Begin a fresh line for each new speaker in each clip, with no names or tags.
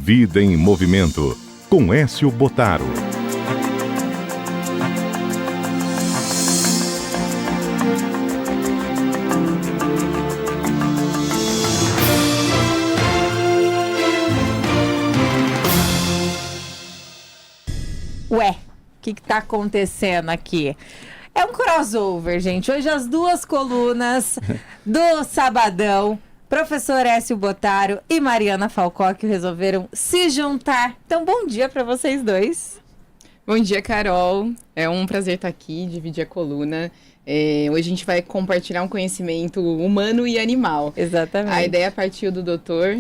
Vida em Movimento, com Écio Botaro.
Ué, o que tá acontecendo aqui? É um crossover, gente. Hoje as duas colunas do Sabadão, professor Écio Botaro e Mariana Falcocchio, resolveram se juntar. Então, bom dia para vocês dois.
Bom dia, Carol. É um prazer estar aqui, dividir a coluna. Hoje a gente vai compartilhar um conhecimento humano e animal.
Exatamente.
A ideia partiu do doutor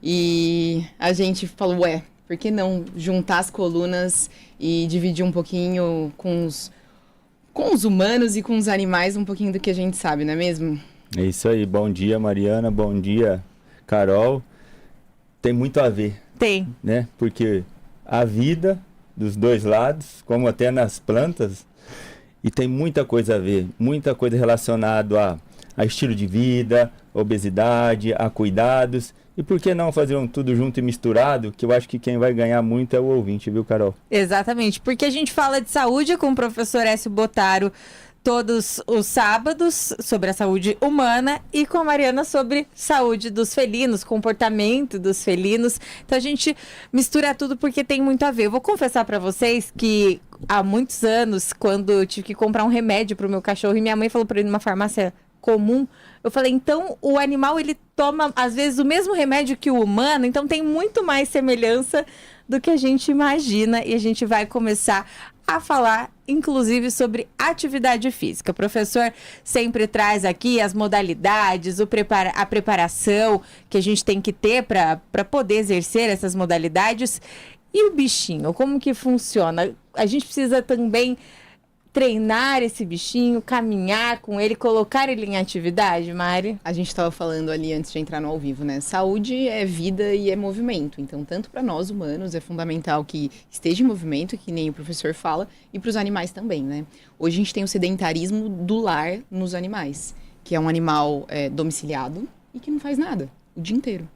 e a gente falou, por que não juntar as colunas e dividir um pouquinho com os humanos e com os animais um pouquinho do que a gente sabe, não é mesmo?
É isso aí. Bom dia, Mariana. Bom dia, Carol. Tem muito a ver.
Tem.
Né? Porque a vida dos dois lados, como até nas plantas, e tem muita coisa a ver. Muita coisa relacionada a estilo de vida, obesidade, a cuidados. E por que não fazer tudo junto e misturado? Que eu acho que quem vai ganhar muito é o ouvinte, viu, Carol?
Exatamente, porque a gente fala de saúde com o professor Écio Botaro todos os sábados sobre a saúde humana e com a Mariana sobre saúde dos felinos, comportamento dos felinos. Então a gente mistura tudo porque tem muito a ver. Eu vou confessar para vocês que há muitos anos, quando eu tive que comprar um remédio para o meu cachorro e minha mãe falou para ir numa farmácia comum, eu falei, então o animal ele toma às vezes o mesmo remédio que o humano, então tem muito mais semelhança do que a gente imagina e a gente vai começar a falar inclusive sobre atividade física. O professor sempre traz aqui as modalidades, a preparação que a gente tem que ter para poder exercer essas modalidades. E o bichinho, como que funciona? A gente precisa também treinar esse bichinho, caminhar com ele, colocar ele em atividade, Mari?
A gente estava falando ali antes de entrar no ao vivo, né? Saúde é vida e é movimento. Então, tanto para nós humanos é fundamental que esteja em movimento, que nem o professor fala, e para os animais também, né? Hoje a gente tem o sedentarismo do lar nos animais, que é um animal domiciliado e que não faz nada o dia inteiro.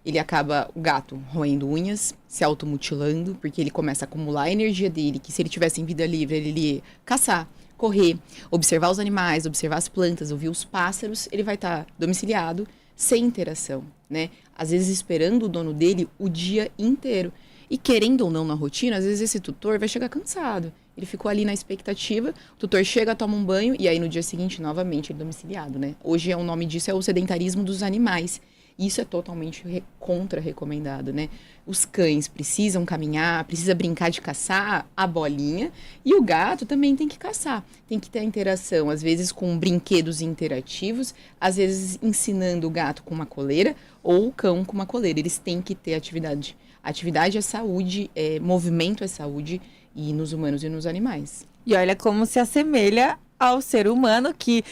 Ele acaba, o gato, roendo unhas, se automutilando, porque ele começa a acumular a energia dele, que se ele tivesse em vida livre, ele ia caçar, correr, observar os animais, observar as plantas, ouvir os pássaros, ele vai estar domiciliado, sem interação, né? Às vezes esperando o dono dele o dia inteiro. E querendo ou não na rotina, às vezes esse tutor vai chegar cansado. Ele ficou ali na expectativa, o tutor chega, toma um banho, e aí no dia seguinte, novamente, ele é domiciliado, né? Hoje o nome disso é o sedentarismo dos animais. Isso é totalmente contra-recomendado, né? Os cães precisam caminhar, precisa brincar de caçar a bolinha. E o gato também tem que caçar. Tem que ter a interação, às vezes com brinquedos interativos, às vezes ensinando o gato com uma coleira ou o cão com uma coleira. Eles têm que ter atividade. Atividade é saúde, movimento é saúde, e nos humanos e nos animais.
E olha como se assemelha ao ser humano que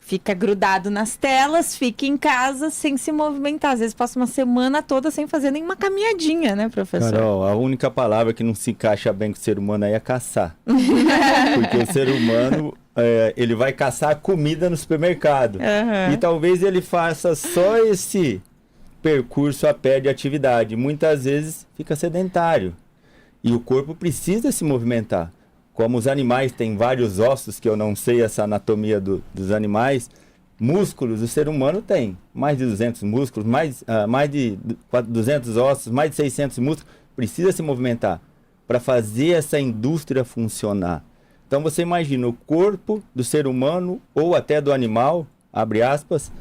fica grudado nas telas, fica em casa sem se movimentar. Às vezes passa uma semana toda sem fazer nenhuma caminhadinha, né, professor?
Carol, a única palavra que não se encaixa bem com o ser humano aí é caçar. Porque o ser humano, ele vai caçar comida no supermercado.
Uhum.
E talvez ele faça só esse percurso a pé de atividade. Muitas vezes fica sedentário. E o corpo precisa se movimentar. Como os animais têm vários ossos, que eu não sei essa anatomia dos animais, músculos o ser humano tem. Mais de 200 músculos, mais de 200 ossos, mais de 600 músculos. Precisa se movimentar para fazer essa indústria funcionar. Então você imagina o corpo do ser humano ou até do animal, abre aspas,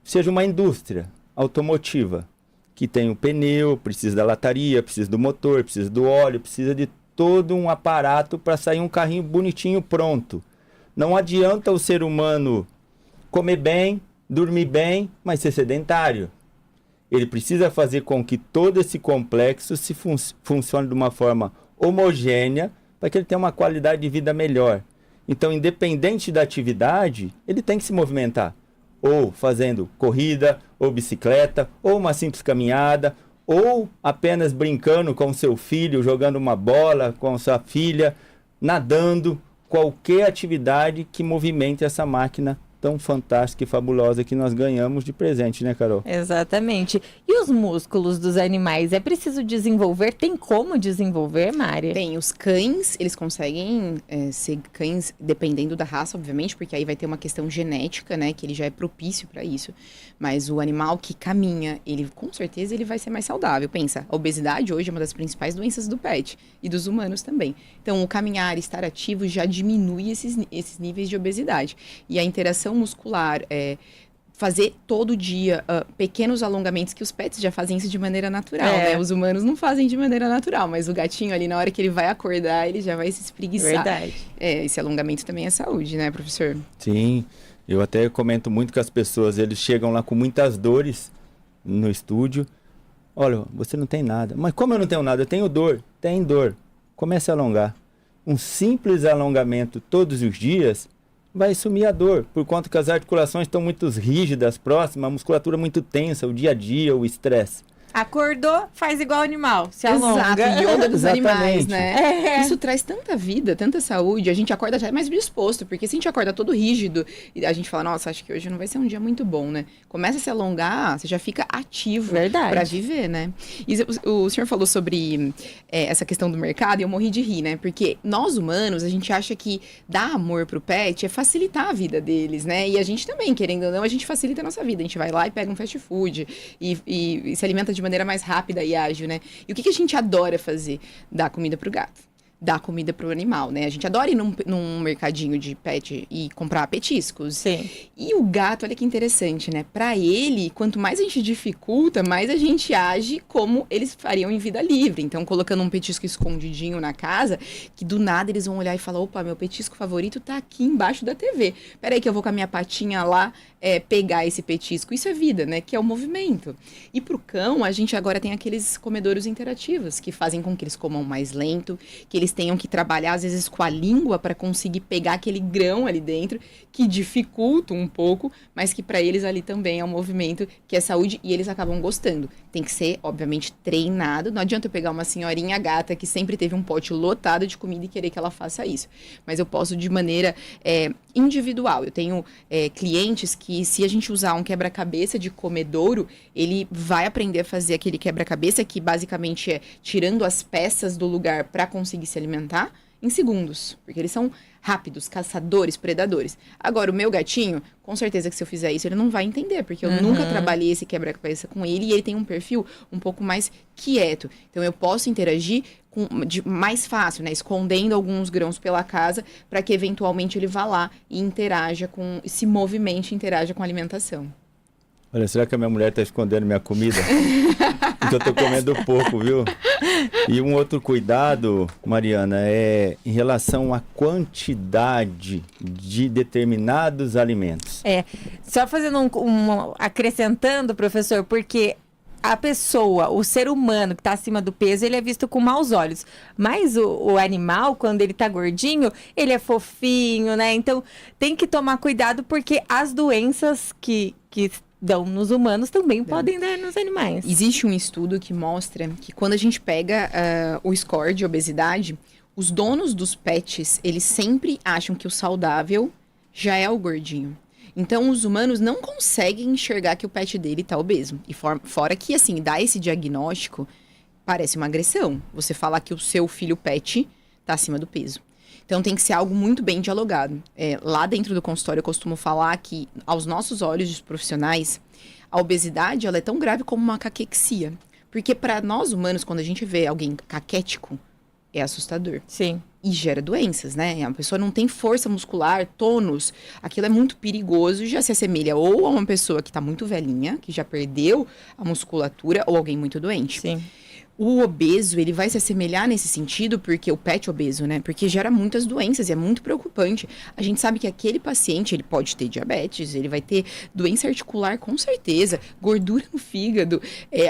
seja uma indústria automotiva, que tem o pneu, precisa da lataria, precisa do motor, precisa do óleo, precisa de todo um aparato para sair um carrinho bonitinho pronto. Não adianta o ser humano comer bem, dormir bem, mas ser sedentário. Ele precisa fazer com que todo esse complexo funcione de uma forma homogênea para que ele tenha uma qualidade de vida melhor. Então, independente da atividade, ele tem que se movimentar. Ou fazendo corrida, ou bicicleta, ou uma simples caminhada, ou apenas brincando com seu filho, jogando uma bola com sua filha, nadando, qualquer atividade que movimente essa máquina tão fantástica e fabulosa que nós ganhamos de presente, né, Carol?
Exatamente. E os músculos dos animais? É preciso desenvolver? Tem como desenvolver, Mari?
Tem, os cães, eles conseguem ser cães, dependendo da raça, obviamente, porque aí vai ter uma questão genética, né, que ele já é propício para isso. Mas o animal que caminha, ele com certeza ele vai ser mais saudável. Pensa, a obesidade hoje é uma das principais doenças do pet e dos humanos também. Então, o caminhar, estar ativo já diminui esses níveis de obesidade. E a interação muscular, fazer todo dia pequenos alongamentos, que os pets já fazem isso de maneira natural, né? Os humanos não fazem de maneira natural, mas o gatinho ali, na hora que ele vai acordar, ele já vai se espreguiçar.
Verdade.
Esse alongamento também é saúde, né, professor?
Sim, eu até comento muito com as pessoas, eles chegam lá com muitas dores no estúdio. Olha, você não tem nada. Mas como eu não tenho nada? Eu tenho dor. Tem dor. Comece a alongar. Um simples alongamento todos os dias vai sumir a dor, por conta que as articulações estão muito rígidas, próximas, a musculatura muito tensa, o dia a dia, o estresse.
Acordou, faz igual animal, se alonga.
Exato, yoga dos animais, né?
É.
Isso traz tanta vida, tanta saúde, a gente acorda já mais disposto, porque se a gente acorda todo rígido, e a gente fala, nossa, acho que hoje não vai ser um dia muito bom, né? Começa a se alongar, você já fica ativo para viver, né? E o senhor falou sobre essa questão do mercado, e eu morri de rir, né? Porque nós humanos, a gente acha que dar amor pro pet é facilitar a vida deles, né? E a gente também, querendo ou não, a gente facilita a nossa vida. A gente vai lá e pega um fast food e se alimenta de maneira mais rápida e ágil, né? E o que a gente adora fazer? Dar comida pro gato. Dar comida pro animal, né? A gente adora ir num mercadinho de pet e comprar petiscos.
Sim.
E o gato, olha que interessante, né? Pra ele, quanto mais a gente dificulta, mais a gente age como eles fariam em vida livre. Então, colocando um petisco escondidinho na casa, que do nada eles vão olhar e falar, opa, meu petisco favorito tá aqui embaixo da TV. Peraí que eu vou com a minha patinha lá pegar esse petisco. Isso é vida, né? Que é o movimento. E pro cão, a gente agora tem aqueles comedouros interativos, que fazem com que eles comam mais lento, que eles tenham que trabalhar, às vezes, com a língua para conseguir pegar aquele grão ali dentro, que dificulta um pouco, mas que para eles ali também é um movimento que é saúde e eles acabam gostando. Tem que ser, obviamente, treinado. Não adianta eu pegar uma senhorinha gata que sempre teve um pote lotado de comida e querer que ela faça isso. Mas eu posso de maneira individual. Eu tenho clientes que, se a gente usar um quebra-cabeça de comedouro, ele vai aprender a fazer aquele quebra-cabeça que basicamente é tirando as peças do lugar para conseguir se alimentar em segundos, porque eles são rápidos, caçadores, predadores. Agora, o meu gatinho, com certeza que se eu fizer isso, ele não vai entender, porque eu nunca trabalhei esse quebra-cabeça com ele e ele tem um perfil um pouco mais quieto. Então, eu posso interagir mais fácil, né? Escondendo alguns grãos pela casa, para que eventualmente ele vá lá e interaja se movimente e interaja com a alimentação.
Olha, será que a minha mulher está escondendo minha comida? Então eu tô comendo pouco, viu? E um outro cuidado, Mariana, é em relação à quantidade de determinados alimentos.
Só fazendo acrescentando, professor, porque a pessoa, o ser humano que está acima do peso, ele é visto com maus olhos. Mas o animal, quando ele tá gordinho, ele é fofinho, né? Então tem que tomar cuidado, porque as doenças que dão nos humanos também podem dar nos animais.
Existe um estudo que mostra que quando a gente pega o score de obesidade, os donos dos pets, eles sempre acham que o saudável já é o gordinho. Então, os humanos não conseguem enxergar que o pet dele tá obeso. E fora que, assim, dar esse diagnóstico parece uma agressão. Você falar que o seu filho pet tá acima do peso. Então, tem que ser algo muito bem dialogado. Lá dentro do consultório, eu costumo falar que, aos nossos olhos de profissionais, a obesidade ela é tão grave como uma caquexia. Porque para nós humanos, quando a gente vê alguém caquético, é assustador.
Sim.
E gera doenças, né? A pessoa não tem força muscular, tônus. Aquilo é muito perigoso, já se assemelha ou a uma pessoa que está muito velhinha, que já perdeu a musculatura, ou alguém muito doente.
Sim.
O obeso, ele vai se assemelhar nesse sentido, porque o pet obeso, né? Porque gera muitas doenças e é muito preocupante. A gente sabe que aquele paciente, ele pode ter diabetes, ele vai ter doença articular com certeza, gordura no fígado.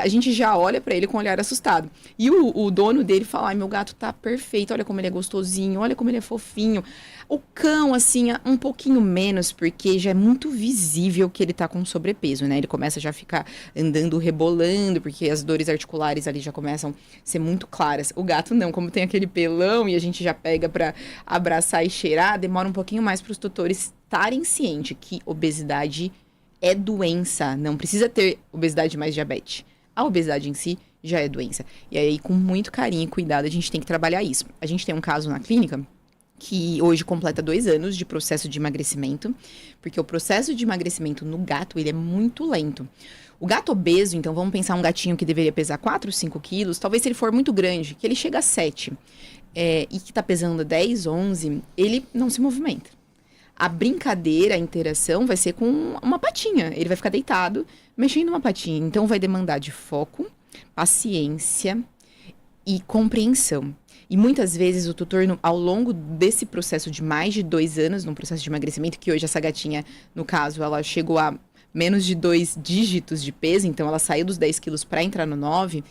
A gente já olha pra ele com um olhar assustado. E o dono dele fala, ai, meu gato tá perfeito, olha como ele é gostosinho, olha como ele é fofinho. O cão, assim, um pouquinho menos, porque já é muito visível que ele tá com sobrepeso, né? Ele começa já a ficar andando, rebolando, porque as dores articulares ali já começam a ser muito claras. O gato não, como tem aquele pelão e a gente já pega pra abraçar e cheirar, demora um pouquinho mais pros tutores estarem cientes que obesidade é doença, não precisa ter obesidade mais diabetes. A obesidade em si já é doença. E aí, com muito carinho e cuidado, a gente tem que trabalhar isso. A gente tem um caso na clínica que hoje completa 2 anos de processo de emagrecimento, porque o processo de emagrecimento no gato, ele é muito lento. O gato obeso, então, vamos pensar um gatinho que deveria pesar 4, 5 quilos, talvez se ele for muito grande, que ele chega a 7, e que tá pesando 10, 11, ele não se movimenta. A brincadeira, a interação vai ser com uma patinha. Ele vai ficar deitado, mexendo uma patinha. Então, vai demandar de foco, paciência e compreensão. E muitas vezes o tutor, ao longo desse processo de mais de 2 anos, num processo de emagrecimento, que hoje essa gatinha, no caso, ela chegou a menos de 2 dígitos de peso, então ela saiu dos 10 quilos para entrar no 9,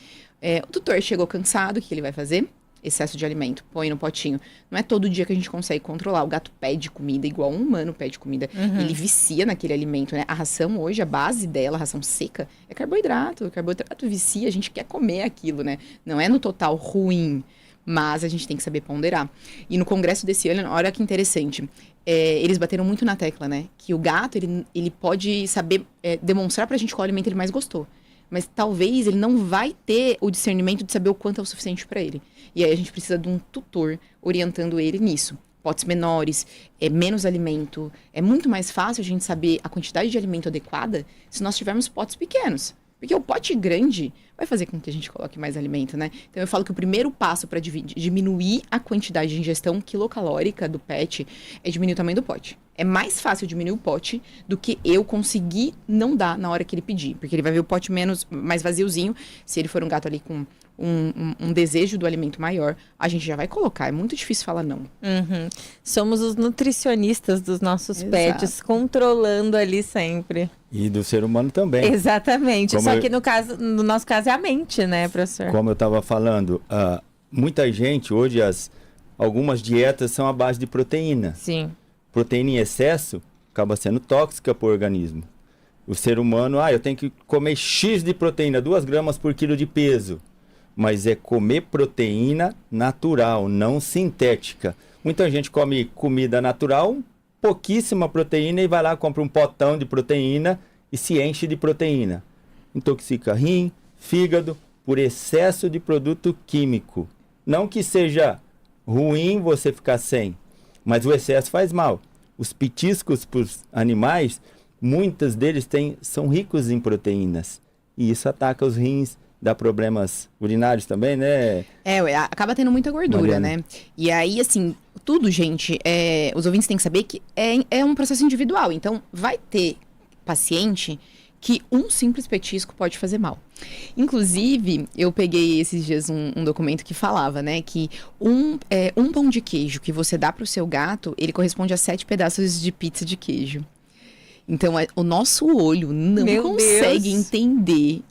o tutor chegou cansado, o que ele vai fazer? Excesso de alimento, põe no potinho. Não é todo dia que a gente consegue controlar. O gato pede comida, igual um humano pede comida. Ele vicia naquele alimento, né? A ração hoje, a base dela, a ração seca, é carboidrato. O carboidrato vicia, a gente quer comer aquilo, né? Não é no total ruim, mas a gente tem que saber ponderar. E no congresso desse ano, olha que interessante, eles bateram muito na tecla, né? Que o gato, ele pode saber demonstrar pra gente qual alimento ele mais gostou. Mas talvez ele não vai ter o discernimento de saber o quanto é o suficiente para ele. E aí a gente precisa de um tutor orientando ele nisso. Potes menores, menos alimento. É muito mais fácil a gente saber a quantidade de alimento adequada se nós tivermos potes pequenos. Porque o pote grande vai fazer com que a gente coloque mais alimento, né? Então eu falo que o primeiro passo para diminuir a quantidade de ingestão quilocalórica do pet é diminuir o tamanho do pote. É mais fácil diminuir o pote do que eu conseguir não dar na hora que ele pedir. Porque ele vai ver o pote mais vaziozinho. Se ele for um gato ali com um desejo do alimento maior, a gente já vai colocar. É muito difícil falar não.
Somos os nutricionistas dos nossos pets, controlando ali sempre.
E do ser humano também.
Exatamente. Só que no nosso caso é a mente, né, professor?
Como eu estava falando, muita gente, hoje, algumas dietas são à base de proteína.
Sim.
Proteína em excesso acaba sendo tóxica para o organismo. O ser humano, eu tenho que comer X de proteína, 2 gramas por quilo de peso. Mas é comer proteína natural, não sintética. Muita gente come comida natural, pouquíssima proteína, e vai lá, compra um potão de proteína e se enche de proteína. Intoxica rim, fígado, por excesso de produto químico. Não que seja ruim você ficar sem, mas o excesso faz mal. Os petiscos para os animais, muitos deles são ricos em proteínas. E isso ataca os rins, dá problemas urinários também, né?
Acaba tendo muita gordura,
Mariana,
né? E aí, assim, tudo, gente, os ouvintes têm que saber que é um processo individual. Então, vai ter paciente que um simples petisco pode fazer mal. Inclusive, eu peguei esses dias um documento que falava, né, que um pão de queijo que você dá para o seu gato, ele corresponde a 7 pedaços de pizza de queijo. Então, o nosso olho não consegue entender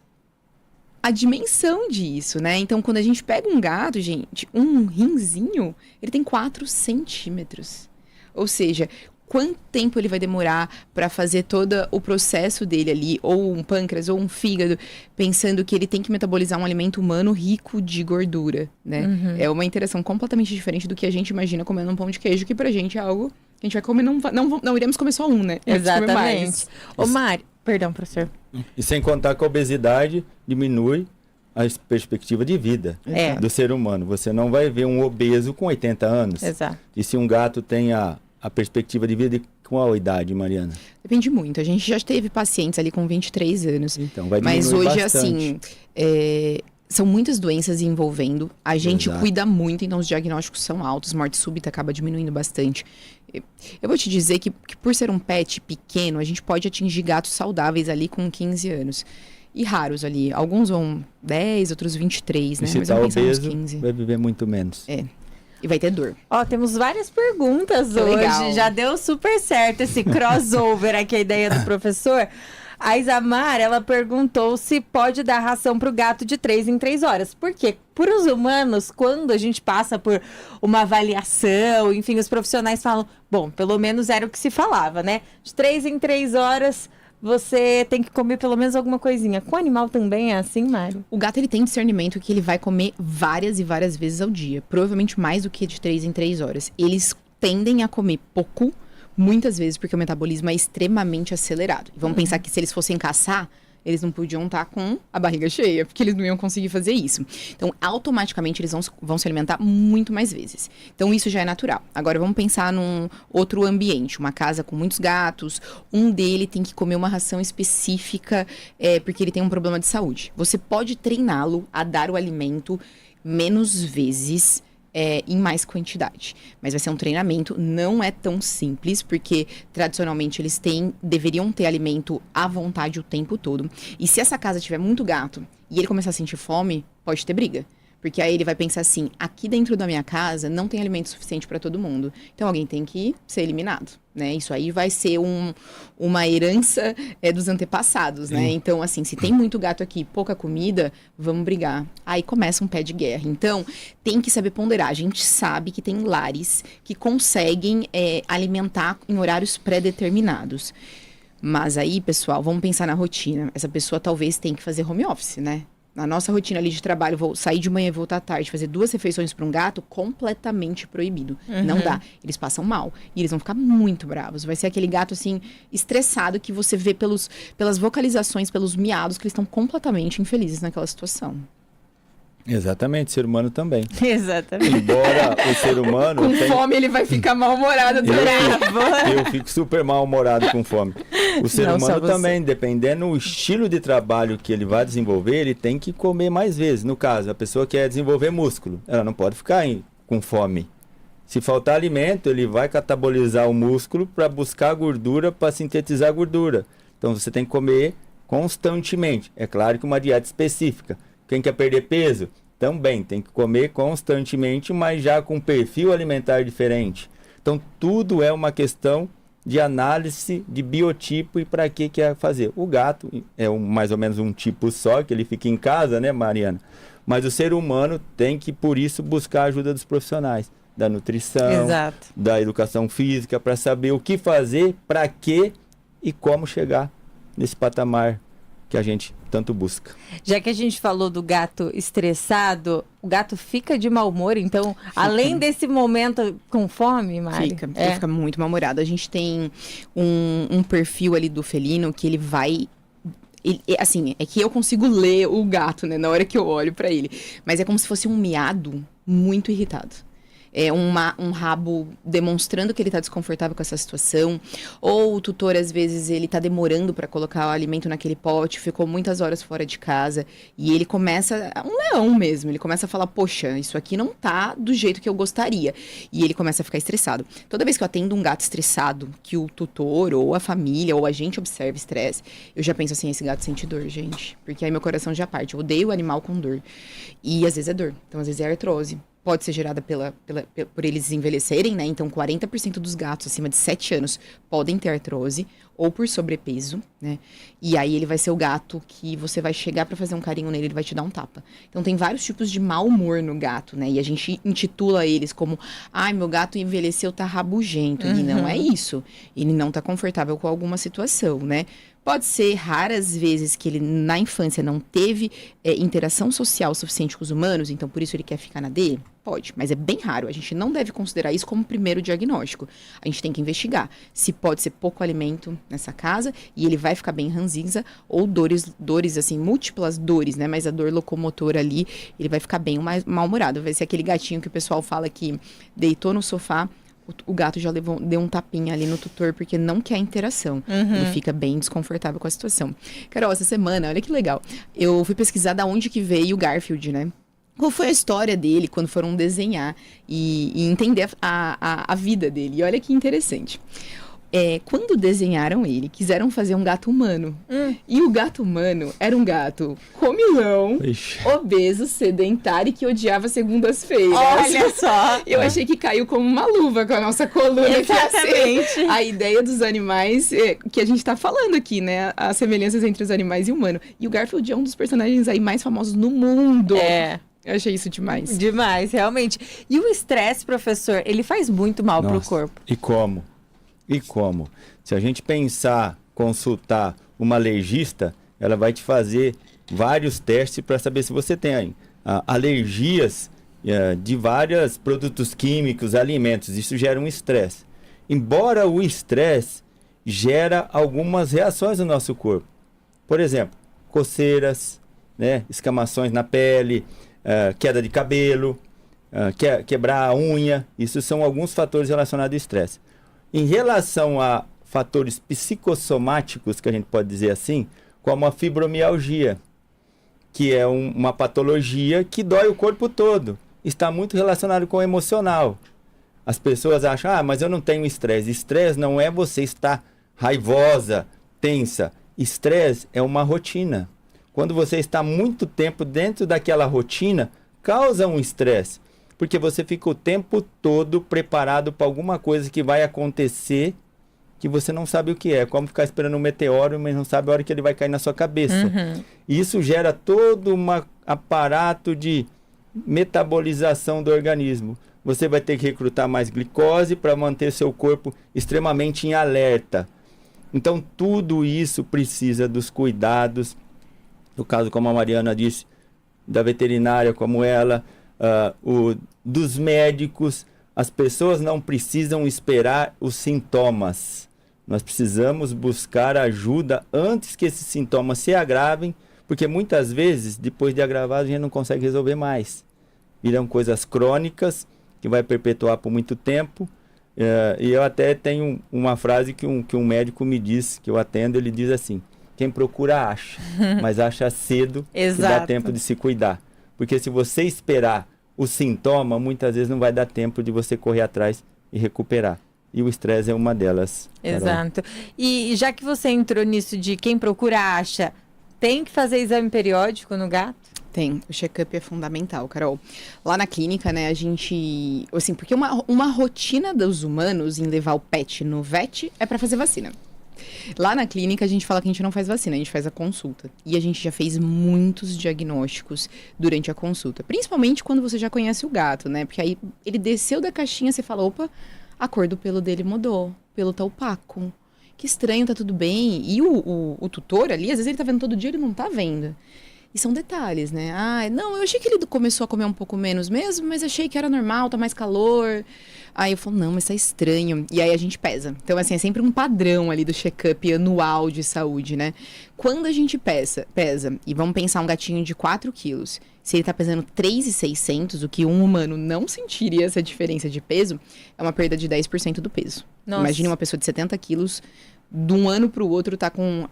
a dimensão disso, né? Então, quando a gente pega um gato, gente, um rinzinho, ele tem 4 centímetros. Ou seja, quanto tempo ele vai demorar para fazer todo o processo dele ali, ou um pâncreas, ou um fígado, pensando que ele tem que metabolizar um alimento humano rico de gordura, né? É uma interação completamente diferente do que a gente imagina comendo um pão de queijo, que pra gente é algo que a gente vai comer, não iremos comer só um, né?
Exatamente. Ô, Mari, perdão, professor.
E sem contar que a obesidade diminui a perspectiva de vida do ser humano. Você não vai ver um obeso com 80 anos.
Exato.
E se um gato tem a perspectiva de vida, com qual idade, Mariana?
Depende muito. A gente já teve pacientes ali com 23 anos.
Então, vai diminuir
mas hoje,
bastante.
assim, são muitas doenças envolvendo. A gente cuida muito, então os diagnósticos são altos. Morte súbita acaba diminuindo bastante. Eu vou te dizer que por ser um pet pequeno, a gente pode atingir gatos saudáveis ali com 15 anos. E raros ali. Alguns vão 10, outros 23, né?
E se
Mas
tá
vamos pensar nos
obeso,
15.
vai viver muito menos.
E vai ter dor.
Temos várias perguntas hoje.
Legal.
Já deu super certo esse crossover aqui, a ideia do professor. A Isamar, ela perguntou se pode dar ração para o gato de 3 em 3 horas. Porque, para os humanos, quando a gente passa por uma avaliação, enfim, os profissionais falam, bom, pelo menos era o que se falava, né? De 3 em 3 horas, você tem que comer pelo menos alguma coisinha. Com o animal também é assim, Mário?
O gato, ele tem discernimento que ele vai comer várias e várias vezes ao dia. Provavelmente mais do que de 3 em 3 horas. Eles tendem a comer pouco, Muitas vezes porque o metabolismo é extremamente acelerado. E vamos pensar que se eles fossem caçar, eles não podiam estar com a barriga cheia, porque eles não iam conseguir fazer isso. Então, automaticamente, eles vão se alimentar muito mais vezes. Então, isso já é natural. Agora, vamos pensar num outro ambiente, uma casa com muitos gatos, um dele tem que comer uma ração específica, porque ele tem um problema de saúde. Você pode treiná-lo a dar o alimento menos vezes, em mais quantidade. Mas vai ser um treinamento, não é tão simples, porque tradicionalmente eles deveriam ter alimento à vontade o tempo todo. E se essa casa tiver muito gato e ele começar a sentir fome, pode ter briga. Porque aí ele vai pensar assim, aqui dentro da minha casa não tem alimento suficiente para todo mundo. Então alguém tem que ser eliminado, né? Isso aí vai ser uma herança dos antepassados, né? Então, assim, se tem muito gato aqui, pouca comida, vamos brigar. Aí começa um pé de guerra. Então, tem que saber ponderar. A gente sabe que tem lares que conseguem alimentar em horários pré-determinados. Mas aí, pessoal, vamos pensar na rotina. Essa pessoa talvez tenha que fazer home office, né? Na nossa rotina ali de trabalho, vou sair de manhã e voltar à tarde, fazer 2 refeições para um gato, completamente proibido. Não dá. Eles passam mal. E eles vão ficar muito bravos. Vai ser aquele gato, assim, estressado que você vê pelas vocalizações, pelos miados, que eles estão completamente infelizes naquela situação.
Exatamente, ser humano também.
Exatamente.
Embora o ser humano...
Com fome ele vai ficar mal-humorado também.
Eu fico super mal-humorado com fome. O ser humano também, dependendo do estilo de trabalho que ele vai desenvolver, ele tem que comer mais vezes. No caso, a pessoa quer desenvolver músculo, ela não pode ficar com fome. Se faltar alimento, ele vai catabolizar o músculo para buscar gordura, para sintetizar gordura. Então você tem que comer constantemente. É claro que uma dieta específica. Quem quer perder peso? Também tem que comer constantemente, mas já com perfil alimentar diferente. Então, tudo é uma questão de análise de biotipo e para que quer fazer. O gato é mais ou menos um tipo só, que ele fica em casa, né, Mariana? Mas o ser humano tem que, por isso, buscar a ajuda dos profissionais, da nutrição,
Exato.
da educação física, para saber o que fazer, para quê e como chegar nesse patamar que a gente tanto busca.
Já que a gente falou do gato estressado, o gato fica de mau humor, então, além desse momento com fome, Mari?
Ele fica muito mal-humorado. A gente tem um perfil ali do felino que ele vai... assim, é que eu consigo ler o gato, né, na hora que eu olho pra ele. Mas é como se fosse um miado muito irritado. É um rabo demonstrando que ele está desconfortável com essa situação, ou o tutor, às vezes, ele está demorando para colocar o alimento naquele pote, ficou muitas horas fora de casa, e ele começa, um leão mesmo, ele começa a falar, poxa, isso aqui não tá do jeito que eu gostaria, e ele começa a ficar estressado. Toda vez que eu atendo um gato estressado, que o tutor, ou a família, ou a gente observa estresse, eu já penso assim, esse gato sente dor, gente, porque aí meu coração já parte, eu odeio o animal com dor, e às vezes é dor, então às vezes é artrose. Pode ser gerada por eles envelhecerem, né? Então, 40% dos gatos acima de 7 anos podem ter artrose ou por sobrepeso, né? E aí ele vai ser o gato que você vai chegar para fazer um carinho nele, ele vai te dar um tapa. Então, tem vários tipos de mau humor no gato, né? E a gente intitula eles como, ai, meu gato envelheceu, tá rabugento. E não é isso. Ele não tá confortável com alguma situação, né? Pode ser raras vezes que ele, na infância, não teve interação social suficiente com os humanos, então por isso ele quer ficar na dele? Pode, mas é bem raro. A gente não deve considerar isso como primeiro diagnóstico. A gente tem que investigar se pode ser pouco alimento nessa casa e ele vai ficar bem ranzinza ou dores assim, múltiplas dores, né? Mas a dor locomotora ali, ele vai ficar bem mal-humorado. Vai ser aquele gatinho que o pessoal fala que deitou no sofá, o gato já deu um tapinha ali no tutor porque não quer interação. Ele fica bem desconfortável com a situação. Carol, essa semana, olha que legal. Eu fui pesquisar da onde que veio o Garfield, né? Qual foi a história dele quando foram desenhar e entender a vida dele. E olha que interessante. Quando desenharam ele, quiseram fazer um gato humano. E o gato humano era um gato comilão, obeso, sedentário e que odiava segundas-feiras.
Olha só!
Eu achei que caiu como uma luva com a nossa coluna.
Exatamente.
A ideia dos animais que a gente tá falando aqui, né? As semelhanças entre os animais e o humano. E o Garfield é um dos personagens aí mais famosos no mundo. Eu achei isso demais.
Demais, realmente. E o estresse, professor, ele faz muito mal pro corpo.
E como? Se a gente pensar, consultar uma alergista, ela vai te fazer vários testes para saber se você tem alergias de vários produtos químicos, alimentos. Isso gera um estresse. embora o estresse gera algumas reações no nosso corpo. Por exemplo, coceiras, né, escamações na pele, queda de cabelo, quebrar a unha. Isso são alguns fatores relacionados ao estresse. Em relação a fatores psicossomáticos, que a gente pode dizer assim, como a fibromialgia, que é uma patologia que dói o corpo todo. Está muito relacionado com o emocional. As pessoas acham, mas eu não tenho estresse. Estresse não é você estar raivosa, tensa. Estresse é uma rotina. Quando você está muito tempo dentro daquela rotina, causa um estresse. Porque você fica o tempo todo preparado para alguma coisa que vai acontecer que você não sabe o que é. Como ficar esperando um meteoro, mas não sabe a hora que ele vai cair na sua cabeça. Isso gera todo um aparato de metabolização do organismo. Você vai ter que recrutar mais glicose para manter seu corpo extremamente em alerta. Então, tudo isso precisa dos cuidados, no caso, como a Mariana disse, da veterinária como ela, dos médicos. As pessoas não precisam esperar os sintomas. Nós precisamos buscar ajuda antes que esses sintomas se agravem, porque muitas vezes, depois de agravado, a gente não consegue resolver mais. Viram coisas crônicas, que vai perpetuar por muito tempo. E eu até tenho uma frase que um médico me disse, que eu atendo, ele diz assim: quem procura acha, mas acha cedo que dá tempo de se cuidar. Porque se você esperar o sintoma, muitas vezes não vai dar tempo de você correr atrás e recuperar. E o estresse é uma delas.
Exato. E já que você entrou nisso de quem procura acha, tem que fazer exame periódico no gato?
Tem, o check-up é fundamental, Carol. Lá na clínica, né, a gente... Assim, porque uma rotina dos humanos em levar o pet no vet é para fazer vacina. Lá na clínica, a gente fala que a gente não faz vacina, a gente faz a consulta. E a gente já fez muitos diagnósticos durante a consulta. Principalmente quando você já conhece o gato, né? Porque aí ele desceu da caixinha, você fala, opa, a cor do pelo dele mudou, o pelo tá opaco. Que estranho, tá tudo bem. E o tutor ali, às vezes ele tá vendo todo dia, ele não tá vendo. E são detalhes, né? Não, eu achei que ele começou a comer um pouco menos mesmo, mas achei que era normal, tá mais calor. Aí eu falo, não, mas tá estranho. E aí a gente pesa. Então, assim, é sempre um padrão ali do check-up anual de saúde, né? Quando a gente pesa, e vamos pensar um gatinho de 4 quilos, se ele tá pesando 3.600, o que um humano não sentiria essa diferença de peso, é uma perda de 10% do peso. Nossa. Imagine uma pessoa de 70 quilos, de um ano para o outro tá com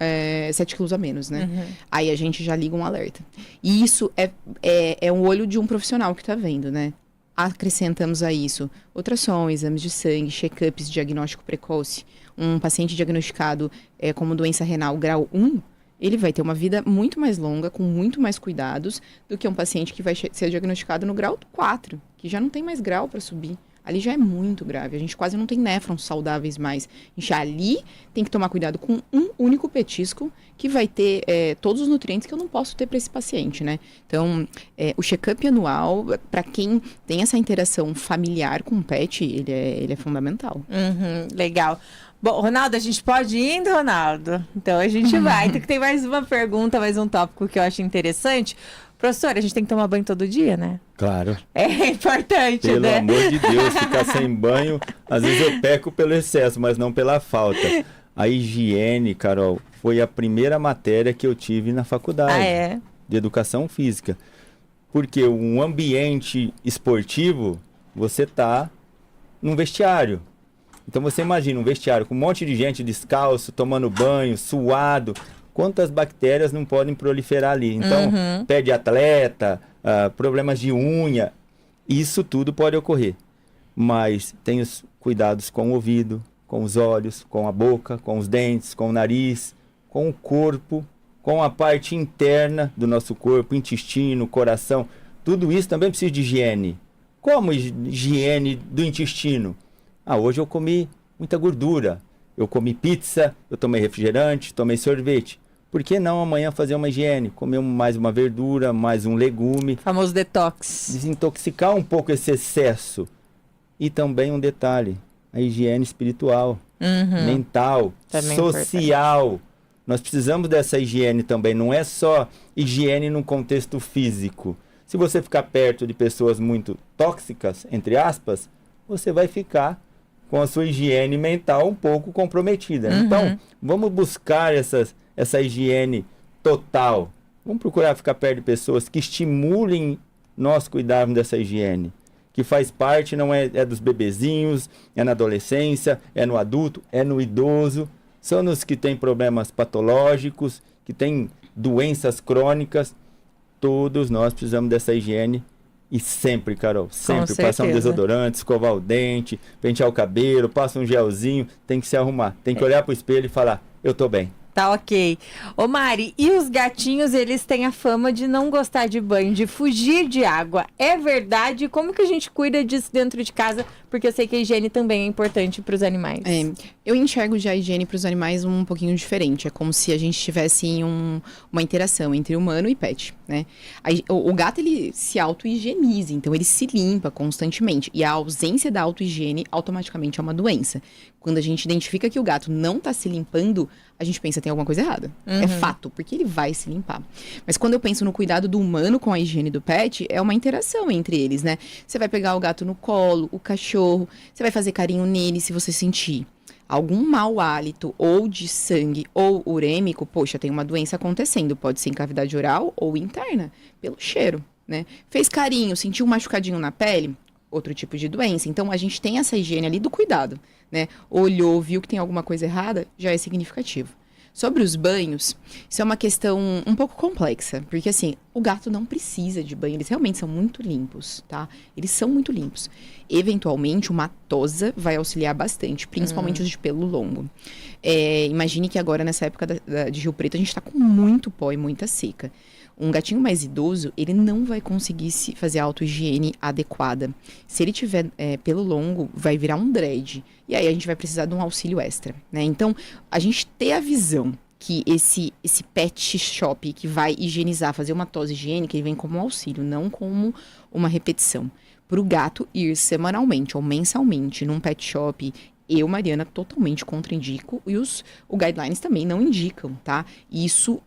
7 quilos a menos, né? Aí a gente já liga um alerta. E isso é um olho de um profissional que tá vendo, né? Acrescentamos a isso ultrassom, exames de sangue, check-ups, diagnóstico precoce. Um paciente diagnosticado como doença renal grau 1, ele vai ter uma vida muito mais longa, com muito mais cuidados, do que um paciente que vai ser diagnosticado no grau 4, que já não tem mais grau para subir. Ali já é muito grave, a gente quase não tem néfrons saudáveis mais. A gente ali tem que tomar cuidado com um único petisco que vai ter todos os nutrientes que eu não posso ter para esse paciente, né? Então, o check-up anual, para quem tem essa interação familiar com o pet, ele é fundamental.
Legal. Bom, Ronaldo, a gente pode ir indo, Ronaldo? Então a gente vai. Tem mais uma pergunta, mais um tópico que eu acho interessante. Professora, a gente tem que tomar banho todo dia, né?
Claro.
É importante,
Pelo
né?
amor de Deus, ficar sem banho, às vezes eu peco pelo excesso, mas não pela falta. A higiene, Carol, foi a primeira matéria que eu tive na faculdade de educação física. Porque um ambiente esportivo, você tá num vestiário. Então você imagina um vestiário com um monte de gente descalço, tomando banho, suado. Quantas bactérias não podem proliferar ali? Então, pé de atleta, problemas de unha, isso tudo pode ocorrer. Mas tem os cuidados com o ouvido, com os olhos, com a boca, com os dentes, com o nariz, com o corpo, com a parte interna do nosso corpo, intestino, coração. Tudo isso também precisa de higiene. Como higiene do intestino? Hoje eu comi muita gordura. Eu comi pizza, eu tomei refrigerante, tomei sorvete. Por que não amanhã fazer uma higiene? Comer mais uma verdura, mais um legume.
Famoso detox.
Desintoxicar um pouco esse excesso. E também um detalhe, a higiene espiritual, mental,
também
social. Nós precisamos dessa higiene também, não é só higiene no contexto físico. Se você ficar perto de pessoas muito tóxicas, entre aspas, você vai ficar com a sua higiene mental um pouco comprometida. Então, vamos buscar essa higiene total. Vamos procurar ficar perto de pessoas que estimulem nós cuidarmos dessa higiene, que faz parte, não é dos bebezinhos, é na adolescência, é no adulto, é no idoso. São nos que têm problemas patológicos, que têm doenças crônicas. Todos nós precisamos dessa higiene. E sempre, Carol, sempre passar um desodorante, escovar o dente, pentear o cabelo, passa um gelzinho, tem que se arrumar. Tem que olhar pro espelho e falar, eu tô bem.
Tá ok. Ô Mari, e os gatinhos, eles têm a fama de não gostar de banho, de fugir de água. É verdade? Como que a gente cuida disso dentro de casa? Porque eu sei que a higiene também é importante para os animais.
Eu enxergo já a higiene para os animais um pouquinho diferente. É como se a gente tivesse uma interação entre humano e pet, né? O gato, ele se auto-higieniza, então ele se limpa constantemente. E a ausência da auto-higiene automaticamente é uma doença. Quando a gente identifica que o gato não tá se limpando, a gente pensa que tem alguma coisa errada. É fato, porque ele vai se limpar. Mas quando eu penso no cuidado do humano com a higiene do pet, é uma interação entre eles, né? Você vai pegar o gato no colo, o cachorro, você vai fazer carinho nele se você sentir algum mau hálito, ou de sangue, ou urêmico, poxa, tem uma doença acontecendo. Pode ser em cavidade oral ou interna, pelo cheiro, né? Fez carinho, sentiu um machucadinho na pele, outro tipo de doença. Então, a gente tem essa higiene ali do cuidado, né? Olhou, viu que tem alguma coisa errada, já é significativo. Sobre os banhos, isso é uma questão um pouco complexa, porque assim, o gato não precisa de banho, eles realmente são muito limpos, tá? Eles são muito limpos. Eventualmente, uma tosa vai auxiliar bastante, principalmente os de pelo longo. Imagine que agora, nessa época de Rio Preto, a gente tá com muito pó e muita seca. Um gatinho mais idoso, ele não vai conseguir fazer a auto-higiene adequada. Se ele tiver pelo longo, vai virar um dread. E aí a gente vai precisar de um auxílio extra, né? Então, a gente ter a visão que esse pet shop que vai higienizar, fazer uma tosse higiênica, ele vem como um auxílio, não como uma repetição. Para o gato ir semanalmente ou mensalmente num pet shop, eu, Mariana, totalmente contraindico, e o guidelines também não indicam, tá? Isso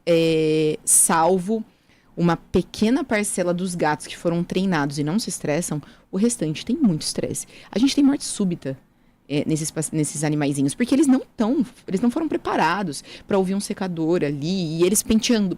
salvo uma pequena parcela dos gatos que foram treinados e não se estressam, o restante tem muito estresse. A gente tem morte súbita nesses animaizinhos, porque eles não foram preparados para ouvir um secador ali, e eles penteando.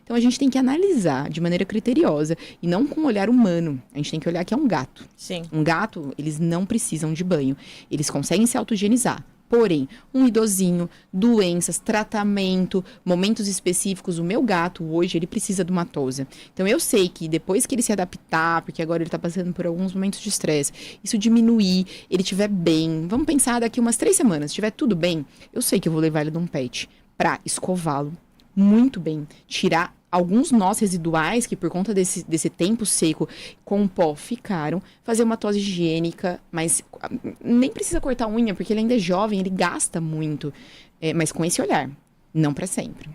Então a gente tem que analisar de maneira criteriosa, e não com um olhar humano. A gente tem que olhar que é um gato.
Sim.
Um gato, eles não precisam de banho. Eles conseguem se auto-higienizar. Porém, um idosinho, doenças, tratamento, momentos específicos, o meu gato hoje, ele precisa de uma tosa. Então, eu sei que depois que ele se adaptar, porque agora ele tá passando por alguns momentos de estresse, isso diminuir, ele estiver bem, vamos pensar daqui umas 3 semanas, estiver tudo bem, eu sei que eu vou levar ele num pet pra escová-lo muito bem, tirar alguns nós residuais que por conta desse tempo seco com pó ficaram, fazer uma tosse higiênica, mas nem precisa cortar a unha, porque ele ainda é jovem, ele gasta muito, mas com esse olhar, não para sempre.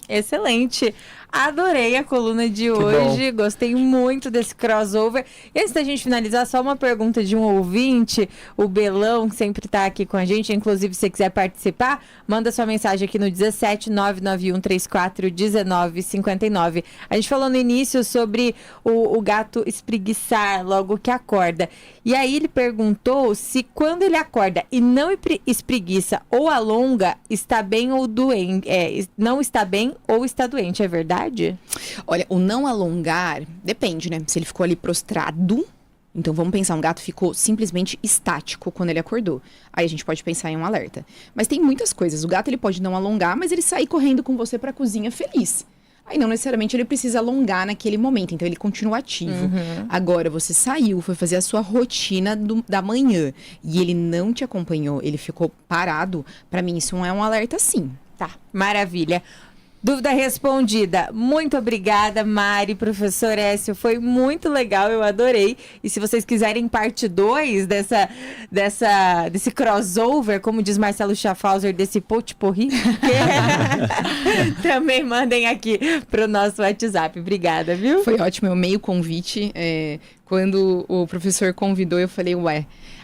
Excelente. Adorei a coluna de hoje. Gostei muito desse crossover. E antes da gente finalizar, só uma pergunta de um ouvinte, o Belão, que sempre tá aqui com a gente. Inclusive, se você quiser participar, manda sua mensagem aqui no 17 991 34 19 59. A gente falou no início sobre o gato espreguiçar logo que acorda. E aí ele perguntou se quando ele acorda e não espreguiça ou alonga, está bem ou doente. Não está bem ou está doente, é verdade?
Olha, o não alongar, depende, né? Se ele ficou ali prostrado, então vamos pensar, um gato ficou simplesmente estático quando ele acordou. Aí a gente pode pensar em um alerta. Mas tem muitas coisas, o gato ele pode não alongar, mas ele sair correndo com você pra cozinha feliz. Aí não necessariamente ele precisa alongar naquele momento, então ele continua ativo. Agora, você saiu, foi fazer a sua rotina da manhã e ele não te acompanhou, ele ficou parado, pra mim isso não é um alerta sim.
Tá, maravilha. Dúvida respondida. Muito obrigada, Mari, professor Écio. Foi muito legal, eu adorei. E se vocês quiserem parte 2 desse crossover, como diz Marcelo Schaffhauser, desse potpourri, também mandem aqui pro nosso WhatsApp. Obrigada, viu?
Foi ótimo, eu amei o convite. Quando o professor convidou, eu falei,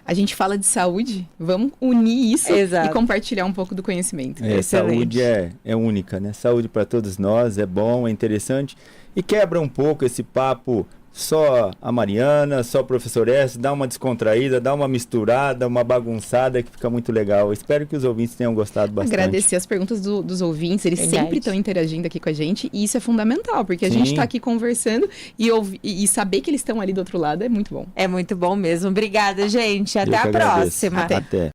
a gente fala de saúde, vamos unir isso e compartilhar um pouco do conhecimento.
Saúde é única, né? Saúde para todos nós, é bom, é interessante. E quebra um pouco esse papo só a Mariana, só o professor S, dá uma descontraída, dá uma misturada, uma bagunçada que fica muito legal. Espero que os ouvintes tenham gostado bastante.
Agradecer as perguntas dos ouvintes, eles
Verdade.
sempre estão interagindo aqui com a gente e isso é fundamental, porque a
Sim.
gente está aqui conversando e saber que eles estão ali do outro lado é muito bom.
É muito bom mesmo. Obrigada, gente. Até
Eu que
a
agradeço.
próxima.
Até.
Até.